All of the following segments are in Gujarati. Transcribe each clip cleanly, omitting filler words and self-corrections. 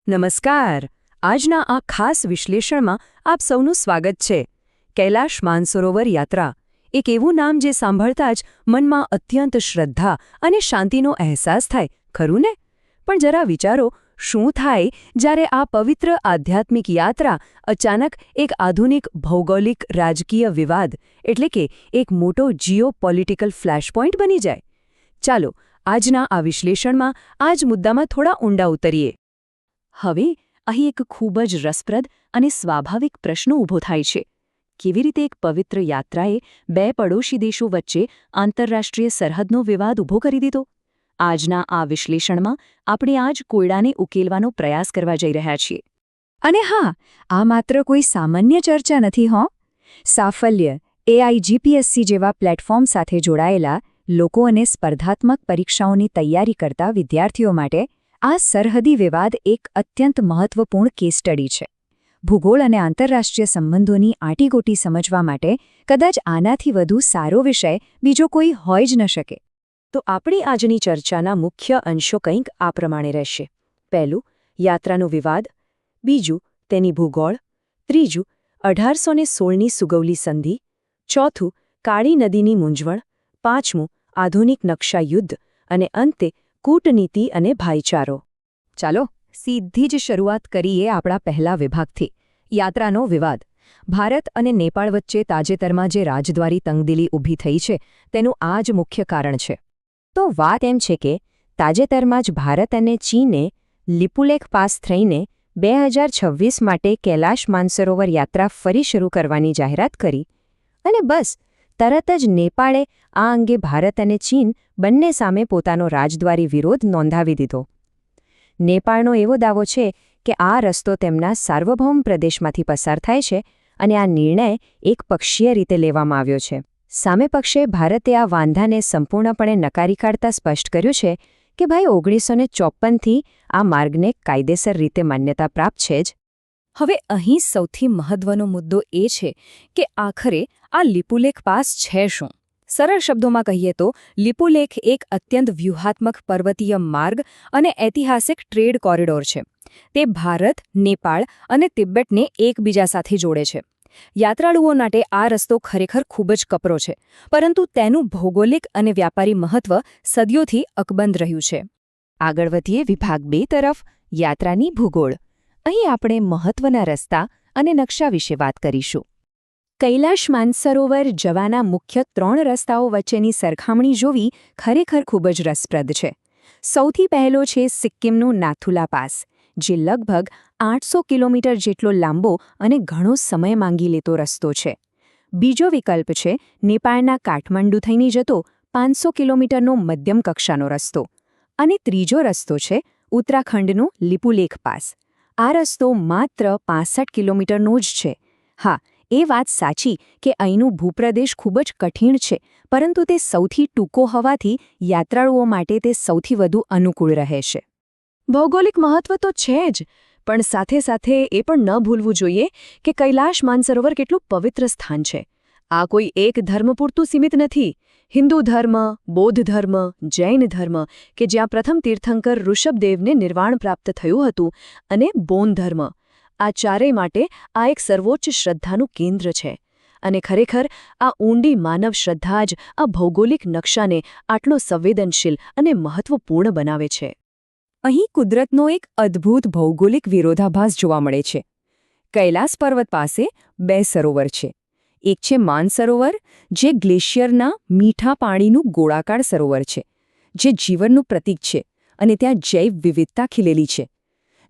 નમસ્કાર. આજના આ ખાસ વિશ્લેષણમાં આપ સૌનું સ્વાગત છે. કૈલાશ માનસરોવર યાત્રા એક એવું નામ જે સાંભળતા જ મનમાં અત્યંત શ્રદ્ધા અને શાંતિનો અહેસાસ થાય, ખરું ને? પણ જરા વિચારો, શું થાય જ્યારે આ પવિત્ર આધ્યાત્મિક યાત્રા અચાનક એક આધુનિક ભૌગોલિક રાજકીય વિવાદ એટલે કે એક મોટો જીઓપોલિટિકલ ફ્લેશપોઇન્ટ બની જાય? ચાલો આજના આ વિશ્લેષણમાં આ જ મુદ્દામાં થોડા ઊંડા ઉતરીએ. હવે અહીં એક ખૂબ જ રસપ્રદ અને સ્વાભાવિક પ્રશ્ન ઊભો થાય છે. કેવી રીતે એક પવિત્ર યાત્રાએ બે પડોશી દેશો વચ્ચે આંતરરાષ્ટ્રીય સરહદનો વિવાદ ઊભો કરી દીધો? આજના આ વિશ્લેષણમાં આપણે આ જ કોયડાને ઉકેલવાનો પ્રયાસ કરવા જઈ રહ્યા છીએ. અને હા, આ માત્ર કોઈ સામાન્ય ચર્ચા નથી હો. સાફલ્ય, AIGPSC જેવા પ્લેટફોર્મ સાથે જોડાયેલા લોકો અને સ્પર્ધાત્મક પરીક્ષાઓની તૈયારી કરતા વિદ્યાર્થીઓ માટે આ સરહદી વિવાદ એક અત્યંત મહત્વપૂર્ણ કેસ સ્ટડી છે. ભૂગોળ અને આંતરરાષ્ટ્રીય સંબંધોની આંટીગોટી સમજવા માટે કદાચ આનાથી વધુ સારો વિષય બીજો કોઈ હોઈ જ ન શકે. તો આપણી આજની ચર્ચાના મુખ્ય અંશો કંઈક આ પ્રમાણે રહેશે. પહેલું, યાત્રાનો વિવાદ. બીજું, તેની ભૂગોળ. ત્રીજું, 1816ની સુગૌલી સંધિ. ચોથું, કાળી નદીની મૂંઝવણ. પાંચમું, આધુનિક નકશા યુદ્ધ. અને અંતે કૂટનીતિ અને ભાઈચારો. ચાલો સીધી જ શરૂઆત કરીએ આપણા પહેલા વિભાગથી, યાત્રાનો વિવાદ. ભારત અને નેપાળ વચ્ચે તાજેતરમાં જે રાજદ્વારી તંગદિલી ઊભી થઈ છે તેનું આ જ મુખ્ય કારણ છે. તો વાત એમ છે કે તાજેતરમાં જ ભારત અને ચીને લિપુલેખ પાસ થઈને 2026 માટે કૈલાશ માનસરોવર યાત્રા ફરી શરૂ કરવાની જાહેરાત કરી. અને બસ તરત જ નેપાળે આ અંગે ભારત અને ચીન બંને સામે પોતાનો રાજદ્વારી વિરોધ નોંધાવી દીધો. નેપાળનો એવો દાવો છે કે આ રસ્તો તેમના સાર્વભૌમ પ્રદેશમાંથી પસાર થાય છે અને આ નિર્ણય એકપક્ષીય રીતે લેવામાં આવ્યો છે. સામે પક્ષે ભારતે આ વાંધાને સંપૂર્ણપણે નકારી કાઢતા સ્પષ્ટ કર્યું છે કે ભાઈ 1954થી આ માર્ગને કાયદેસર રીતે માન્યતા પ્રાપ્ત છે જ. હવે અહીં સૌથી મહત્વનો મુદ્દો એ છે કે આખરે આ લિપુલેખ પાસ છે શું? સરળ શબ્દોમાં કહીએ તો લિપુલેખ એક અત્યંત વ્યૂહાત્મક પર્વતીય માર્ગ અને ઐતિહાસિક ટ્રેડ કોરિડોર છે. તે ભારત, નેપાળ અને તિબેટને એકબીજા સાથે જોડે છે. યાત્રાળુઓ માટે આ રસ્તો ખરેખર ખૂબ જ કપરો છે, પરંતુ તેનું ભૌગોલિક અને વ્યાપારી મહત્વ સદીઓથી અકબંધ રહ્યું છે. આગળ વધીએ વિભાગ 2 તરફ, યાત્રાની ભૂગોળ. અહીં આપણે મહત્વના રસ્તા અને નકશા વિશે વાત કરીશું. કૈલાશ માનસરોવર જવાના મુખ્ય 3 રસ્તાઓ વચ્ચેની સરખામણી જોવી ખરેખર ખૂબ જ રસપ્રદ છે. સૌથી પહેલો છે સિક્કિમનું નાથુલા પાસ, જે લગભગ 800 કિલોમીટર જેટલો લાંબો અને ઘણો સમય માંગી લેતો રસ્તો છે. બીજો વિકલ્પ છે નેપાળના કાઠમંડુ થઈને જતો 500 કિલોમીટરનો મધ્યમ કક્ષાનો રસ્તો. અને ત્રીજો રસ્તો છે ઉત્તરાખંડનો લિપુલેખ પાસ. આ રસ્તો માત્ર 65 કિલોમીટરનો જ છે. હા, એ વાત સાચી કે અહીંનું ભૂપ્રદેશ ખૂબ જ કઠિન છે, પરંતુ તે સૌથી ટૂંકો હોવાથી યાત્રાળુઓ માટે તે સૌથી વધુ અનુકૂળ રહેશે. ભૌગોલિક મહત્વ તો છે જ, પણ સાથે સાથે એ પણ ન ભૂલવું જોઈએ કે કૈલાશ માનસરોવર કેટલું પવિત્ર સ્થાન છે. આ કોઈ એક ધર્મ પૂરતું સીમિત નથી. હિન્દુ ધર્મ, બૌદ્ધ ધર્મ, જૈન ધર્મ કે જ્યાં પ્રથમ તીર્થંકર ઋષભદેવને નિર્વાણ પ્રાપ્ત થયું હતું, અને બૌદ્ધ ધર્મ, આ ચારેય માટે આ એક સર્વોચ્ચ શ્રદ્ધાનું કેન્દ્ર છે. અને ખરેખર આ ઊંડી માનવ શ્રદ્ધા જ આ ભૌગોલિક નકશાને આટલો સંવેદનશીલ અને મહત્વપૂર્ણ બનાવે છે. અહીં કુદરતનો એક અદ્ભુત ભૌગોલિક વિરોધાભાસ જોવા મળે છે. કૈલાસ પર્વત પાસે 2 સરોવર છે. એક છે માનસરોવર, જે ગ્લેશિયરના મીઠા પાણીનું ગોળાકાર સરોવર છે, જે જીવનનું પ્રતીક છે અને ત્યાં જૈવ વિવિધતા ખીલેલી છે.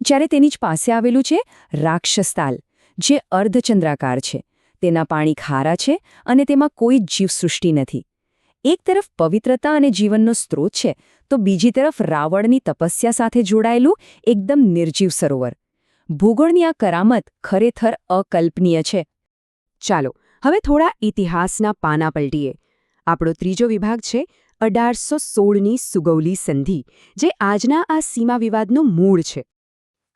જ્યારે તેની જ પાસે આવેલું છે રાક્ષસતાલ, જે અર્ધચંદ્રાકાર છે. તેના પાણી ખારા છે અને તેમાં કોઈ જીવસૃષ્ટિ નથી. એક તરફ પવિત્રતા અને જીવનનો સ્ત્રોત છે, તો બીજી તરફ રાવણની તપસ્યા સાથે જોડાયેલું એકદમ નિર્જીવ સરોવર. ભૂગોળની આ કરામત ખરેખર અકલ્પનીય છે. ચાલો હવે થોડા ઇતિહાસના પાના પલટીએ. આપણો ત્રીજો વિભાગ છે 1816ની સુગૌલી સંધિ, જે આજના આ સીમા વિવાદનું મૂળ છે.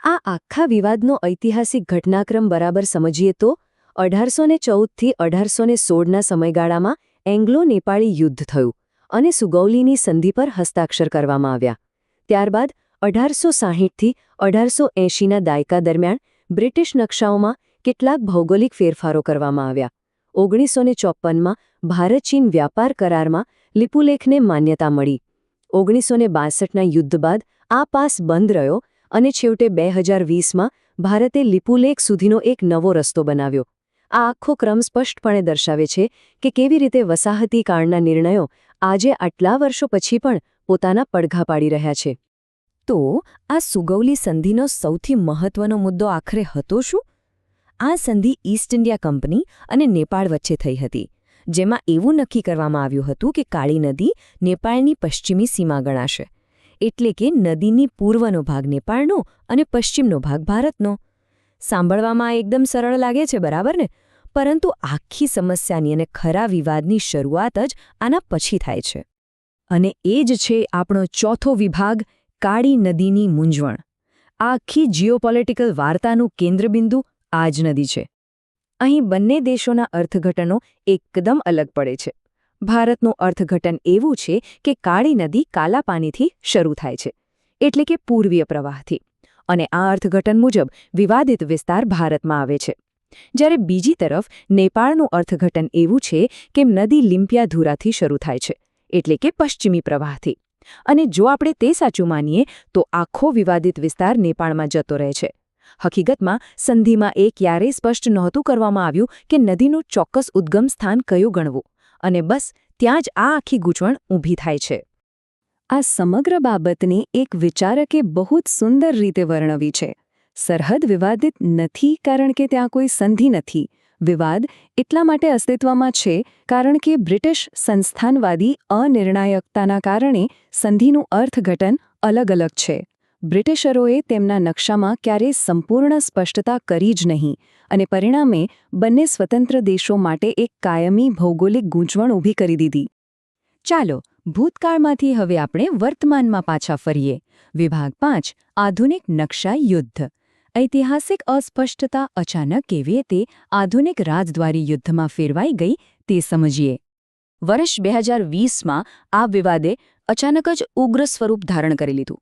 આ આખા વિવાદનો ઐતિહાસિક ઘટનાક્રમ બરાબર સમજીએ તો 1814થી 1816ના સમયગાળામાં એંગ્લો નેપાળી યુદ્ધ થયું અને સુગૌલીની સંધિ પર હસ્તાક્ષર કરવામાં આવ્યા. ત્યારબાદ 1860થી 1880ના દાયકા દરમિયાન બ્રિટિશ નકશાઓમાં કેટલાક ભૌગોલિક ફેરફારો કરવામાં આવ્યા. 1954માં ભારત-ચીન વ્યાપાર કરારમાં લિપુલેખને માન્યતા મળી. 1962ના યુદ્ધ બાદ આ પાસ બંધ રહ્યો અને છેવટે 2020માં ભારતે લિપુલેખ સુધીનો એક નવો રસ્તો બનાવ્યો. આ આખો ક્રમ સ્પષ્ટપણે દર્શાવે છે કે કેવી રીતે વસાહતી કાળના નિર્ણયો આજે આટલા વર્ષો પછી પણ પોતાના પડઘા પાડી રહ્યા છે. તો આ સુગૌલી સંધિનો સૌથી મહત્વનો મુદ્દો આખરે હતો શું? આ સંધિ ઈસ્ટ ઇન્ડિયા કંપની અને નેપાળ વચ્ચે થઈ હતી, જેમાં એવું નક્કી કરવામાં આવ્યું હતું કે કાળી નદી નેપાળની પશ્ચિમી સીમા ગણાશે. એટલે કે નદીની પૂર્વનો ભાગ નેપાળનો અને પશ્ચિમનો ભાગ ભારતનો. સાંભળવામાં એકદમ સરળ લાગે છે, બરાબર ને? પરંતુ આખી સમસ્યાની અને ખરા વિવાદની શરૂઆત જ આના પછી થાય છે. અને એ જ છે આપણો ચોથો વિભાગ, કાળી નદીની મૂંઝવણ. આ આખી જીઓપોલિટિકલ વાર્તાનું કેન્દ્રબિંદુ આ જ નદી છે. અહીં બંને દેશોના અર્થઘટનો એકદમ અલગ પડે છે. ભારતનું અર્થઘટન એવું છે કે કાળી નદી કાલા પાણીથી શરૂ થાય છે, એટલે કે પૂર્વીય પ્રવાહથી, અને આ અર્થઘટન મુજબ વિવાદિત વિસ્તાર ભારતમાં આવે છે. જ્યારે બીજી તરફ નેપાળનું અર્થઘટન એવું છે કે નદી લિમ્પિયાધુરાથી શરૂ થાય છે, એટલે કે પશ્ચિમી પ્રવાહથી. અને જો આપણે તે સાચું માનીએ તો આખો વિવાદિત વિસ્તાર નેપાળમાં જતો રહે છે. હકીકતમાં સંધિમાં એ ક્યારેય સ્પષ્ટ નહોતું કરવામાં આવ્યું કે નદીનું ચોક્કસ ઉદ્ગમ સ્થાન કયું ગણવું, અને બસ ત્યાં જ આ આખી ગૂંચવણ ઊભી થાય છે. આ સમગ્ર બાબતને એક વિચારકે બહુ જ સુંદર રીતે વર્ણવી છે. સરહદ વિવાદિત નથી કારણ કે ત્યાં કોઈ સંધિ નથી. વિવાદ એટલા માટે અસ્તિત્વમાં છે કારણ કે બ્રિટિશ સંસ્થાનવાદી અનિર્ણાયકતાના કારણે સંધિનું અર્થઘટન અલગ અલગ છે. બ્રિટિશરોએ તેમના નકશામાં ક્યારેય સંપૂર્ણ સ્પષ્ટતા કરી જ નહીં, અને પરિણામે બંને સ્વતંત્ર દેશો માટે એક કાયમી ભૌગોલિક ગૂંચવણ ઊભી કરી દીધી. ચાલો, ભૂતકાળમાંથી હવે આપણે વર્તમાનમાં પાછા ફરીએ. વિભાગ 5, આધુનિક નકશા યુદ્ધ. ઐતિહાસિક અસ્પષ્ટતા અચાનક કેવી રીતે આધુનિક રાજદ્વારી યુદ્ધમાં ફેરવાઈ ગઈ તે સમજીએ. વર્ષ 2020માં આ વિવાદે અચાનક જ ઉગ્ર સ્વરૂપ ધારણ કરી લીધું.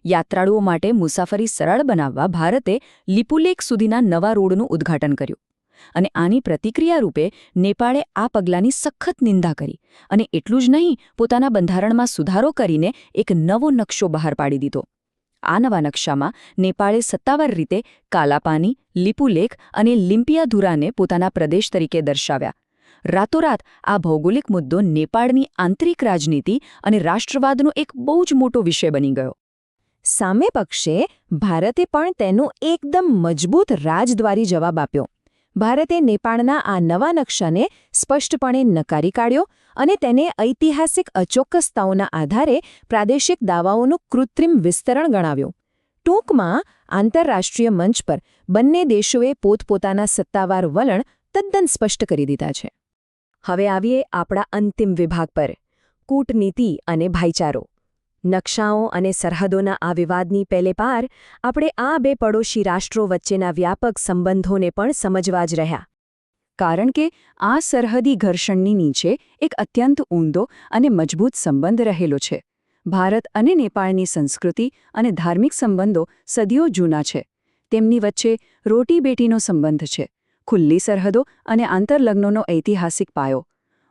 યાત્રાળુઓ માટે મુસાફરી સરળ બનાવવા ભારતે લિપુલેખ સુધીના નવા રોડનું ઉદ્ઘાટન કર્યું. અને આની પ્રતિક્રિયા રૂપે નેપાળે આ પગલાંની સખત નિંદા કરી, અને એટલું જ નહીં, પોતાના બંધારણમાં સુધારો કરીને એક નવો નકશો બહાર પાડી દીધો. આ નવા નકશામાં નેપાળે સત્તાવાર રીતે કાલાપાની, લિપુલેખ અને લિમ્પિયાધુરાને પોતાના પ્રદેશ તરીકે દર્શાવ્યા. રાતોરાત આ ભૌગોલિક મુદ્દો નેપાળની આંતરિક રાજનીતિ અને રાષ્ટ્રવાદનો એક બહુ જ મોટો વિષય બની ગયો. સામે પક્ષે ભારતે પણ તેનો એકદમ મજબૂત રાજદ્વારી જવાબ આપ્યો. ભારતે નેપાળના આ નવા નકશાને સ્પષ્ટપણે નકારી કાઢ્યો અને તેને ઐતિહાસિક અચોક્કસતાઓના આધારે પ્રાદેશિક દાવાઓનું કૃત્રિમ વિસ્તરણ ગણાવ્યું. ટૂંકમાં આંતરરાષ્ટ્રીય મંચ પર બંને દેશોએ પોતપોતાના સત્તાવાર વલણ તદ્દન સ્પષ્ટ કરી દીધા છે. હવે આવીએ આપણા અંતિમ વિભાગ પર, કૂટનીતિ અને ભાઈચારો. નકશાઓ અને સરહદોના આ વિવાદની પહેલે પાર આપણે આ બે પડોશી રાષ્ટ્રો વચ્ચેના વ્યાપક સંબંધોને પણ સમજવા જ રહ્યા. કારણ કે આ સરહદી ઘર્ષણની નીચે એક અત્યંત ઊંડો અને મજબૂત સંબંધ રહેલો છે. ભારત અને નેપાળની સંસ્કૃતિ અને ધાર્મિક સંબંધો સદીઓ જૂના છે. તેમની વચ્ચે રોટી-બેટીનો સંબંધ છે, ખુલ્લી સરહદો અને આંતરલગ્નોનો ઐતિહાસિક પાયો.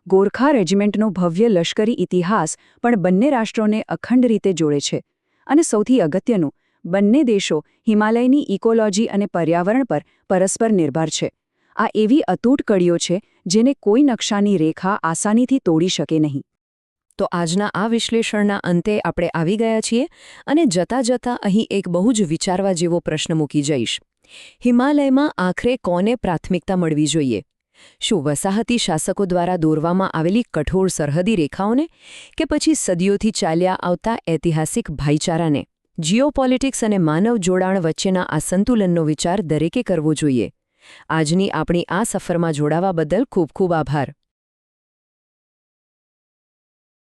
ગોરખા રેજિમેન્ટનો ભવ્ય લશ્કરી ઇતિહાસ પણ બંને રાષ્ટ્રોને અખંડ રીતે જોડે છે. અને સૌથી અગત્યનું, બંને દેશો હિમાલયની ઇકોલોજી અને પર્યાવરણ પર પરસ્પર નિર્ભર છે. આ એવી અતૂટ કડીઓ છે જેને કોઈ નકશાની રેખા આસાનીથી તોડી શકે નહીં. તો આજના આ વિશ્લેષણના અંતે આપણે આવી ગયા છીએ, અને જતાં જતાં અહીં એક બહુ જ વિચારવા જેવો પ્રશ્ન મૂકી જઈશ. હિમાલયમાં આખરે કોને પ્રાથમિકતા મળવી જોઈએ? શું વસાહતી શાસકો દ્વારા દોરવામાં આવેલી કઠોર સરહદી રેખાઓને, કે પછી સદીઓથી ચાલ્યા આવતા ઐતિહાસિક ભાઈચારાને? જીઓપોલિટિક્સ અને માનવ જોડાણ વચ્ચેના આ સંતુલનનો વિચાર દરેકે કરવો જોઈએ. આજની આપણી આ સફરમાં જોડાવા બદલ ખૂબ ખૂબ આભાર.